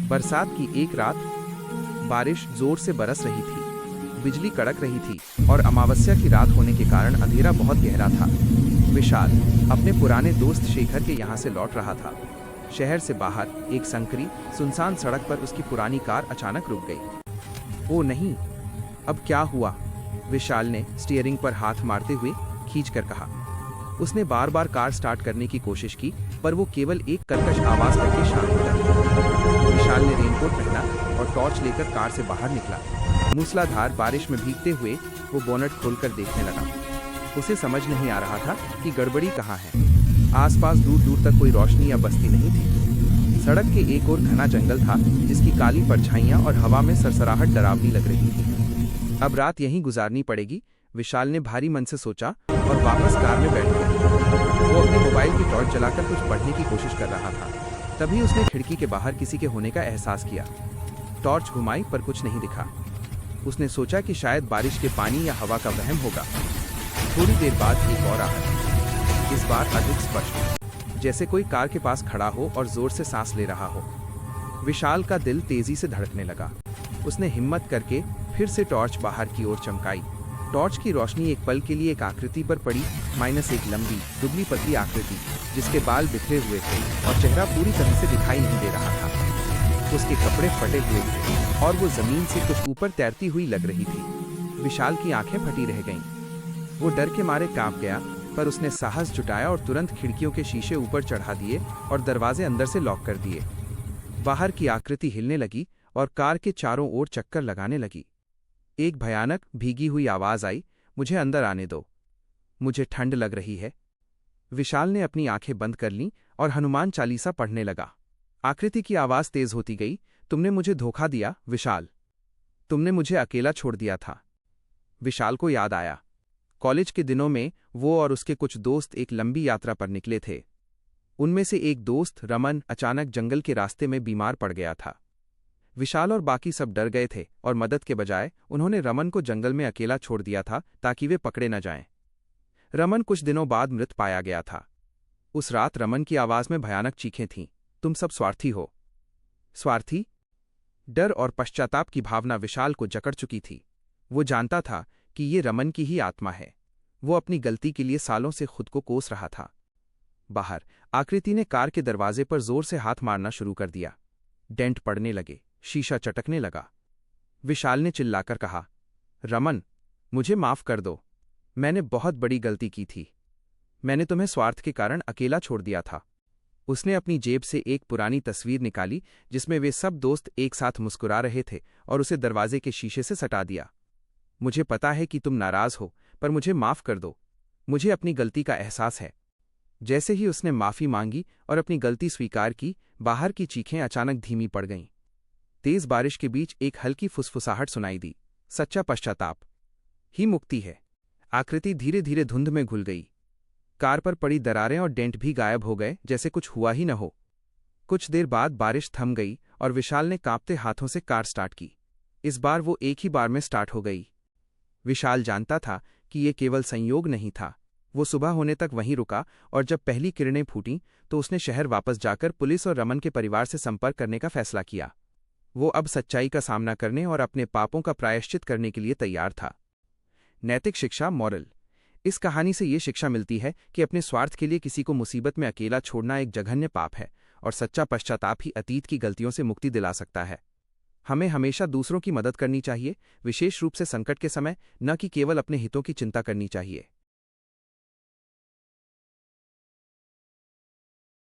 बरसात की एक रात बारिश जोर से बरस रही थी, बिजली कड़क रही थी और अमावस्या की रात होने के कारण अंधेरा बहुत गहरा था। विशाल अपने पुराने दोस्त शेखर के यहाँ से लौट रहा था। शहर से बाहर एक संकरी सुनसान सड़क पर उसकी पुरानी कार अचानक रुक गई। ओ नहीं, अब क्या हुआ? विशाल ने स्टीयरिंग पर हाथ मारते हुए खींचकर कहा। उसने बार बार कार स्टार्ट करने की कोशिश की, पर वो केवल एक कर्कश आवाज करके शांत हो गया। विशाल ने रेनकोट पहना और टॉर्च लेकर कार से बाहर निकला। मूसलाधार बारिश में भीगते हुए वो बोनट खोलकर देखने लगा। उसे समझ नहीं आ रहा था कि गड़बड़ी कहाँ है। आसपास दूर दूर तक कोई रोशनी या बस्ती नहीं थी। सड़क के एक ओर घना जंगल था, जिसकी काली परछाइयां और हवा में सरसराहट डरावनी लग रही थी। अब रात यहीं गुजारनी पड़ेगी, विशाल ने भारी मन से सोचा और वापस कार में बैठ गया। वो अपने मोबाइल की टॉर्च जलाकर कुछ पढ़ने की कोशिश कर रहा था। तभी उसने खिड़की के बाहर किसी के होने का एहसास किया। टॉर्च घुमाई पर कुछ नहीं दिखा। उसने सोचा कि शायद बारिश के पानी या हवा का वहम होगा। थोड़ी देर बाद एक और आहट, इस बार अधिक स्पष्ट, जैसे कोई कार के पास खड़ा हो और जोर से सांस ले रहा हो। विशाल का दिल तेजी से धड़कने लगा। उसने हिम्मत करके फिर से टॉर्च बाहर की ओर चमकाई। टॉर्च की रोशनी एक पल के लिए एक आकृति पर पड़ी, एक लंबी दुबली पतली आकृति, जिसके बाल बिखरे हुए थे और चेहरा पूरी तरह से दिखाई नहीं दे रहा था। उसके कपड़े फटे हुए थे और वो जमीन से कुछ ऊपर तैरती हुई लग रही थी। विशाल की आंखें फटी रह गईं। वो डर के मारे कांप गया, पर उसने साहस जुटाया और तुरंत खिड़कियों के शीशे ऊपर चढ़ा दिए और दरवाजे अंदर से लॉक कर दिए। बाहर की आकृति हिलने लगी और कार के चारों ओर चक्कर लगाने लगी। एक भयानक भीगी हुई आवाज आई, मुझे अंदर आने दो, मुझे ठंड लग रही है। विशाल ने अपनी आंखें बंद कर लीं और हनुमान चालीसा पढ़ने लगा। आकृति की आवाज तेज होती गई, तुमने मुझे धोखा दिया विशाल, तुमने मुझे अकेला छोड़ दिया था। विशाल को याद आया, कॉलेज के दिनों में वो और उसके कुछ दोस्त एक लंबी यात्रा पर निकले थे। उनमें से एक दोस्त रमन अचानक जंगल के रास्ते में बीमार पड़ गया था। विशाल और बाकी सब डर गए थे और मदद के बजाय उन्होंने रमन को जंगल में अकेला छोड़ दिया था ताकि वे पकड़े न जाएं। रमन कुछ दिनों बाद मृत पाया गया था। उस रात रमन की आवाज में भयानक चीखें थीं, तुम सब स्वार्थी हो। स्वार्थी? डर और पश्चाताप की भावना विशाल को जकड़ चुकी थी। वो जानता था कि ये रमन की ही आत्मा है। वो अपनी गलती के लिए सालों से खुद को कोस रहा था। बाहर आकृति ने कार के दरवाजे पर जोर से हाथ मारना शुरू कर दिया। डेंट पड़ने लगे, शीशा चटकने लगा। विशाल ने चिल्लाकर कहा, रमन, मुझे माफ कर दो, मैंने बहुत बड़ी गलती की थी। मैंने तुम्हें स्वार्थ के कारण अकेला छोड़ दिया था। उसने अपनी जेब से एक पुरानी तस्वीर निकाली जिसमें वे सब दोस्त एक साथ मुस्कुरा रहे थे और उसे दरवाजे के शीशे से सटा दिया। मुझे पता है कि तुम नाराज हो, पर मुझे माफ कर दो, मुझे अपनी गलती का एहसास है। जैसे ही उसने माफी मांगी और अपनी गलती स्वीकार की, बाहर की चीखें अचानक धीमी पड़ गईं। तेज बारिश के बीच एक हल्की फुसफुसाहट सुनाई दी, सच्चा पश्चाताप ही मुक्ति है। आकृति धीरे धीरे धुंध में घुल गई। कार पर पड़ी दरारें और डेंट भी गायब हो गए, जैसे कुछ हुआ ही न हो। कुछ देर बाद बारिश थम गई और विशाल ने कांपते हाथों से कार स्टार्ट की। इस बार वो एक ही बार में स्टार्ट हो गई। विशाल जानता था कि ये केवल संयोग नहीं था। वो सुबह होने तक वहीं रुका और जब पहली किरणें फूटीं तो उसने शहर वापस जाकर पुलिस और रमन के परिवार से संपर्क करने का फैसला किया। वो अब सच्चाई का सामना करने और अपने पापों का प्रायश्चित करने के लिए तैयार था। नैतिक शिक्षा मॉरल। इस कहानी से ये शिक्षा मिलती है कि अपने स्वार्थ के लिए किसी को मुसीबत में अकेला छोड़ना एक जघन्य पाप है और सच्चा पश्चाताप ही अतीत की गलतियों से मुक्ति दिला सकता है। हमें हमेशा दूसरों की मदद करनी चाहिए, विशेष रूप से संकट के समय, न कि केवल अपने हितों की चिंता करनी चाहिए।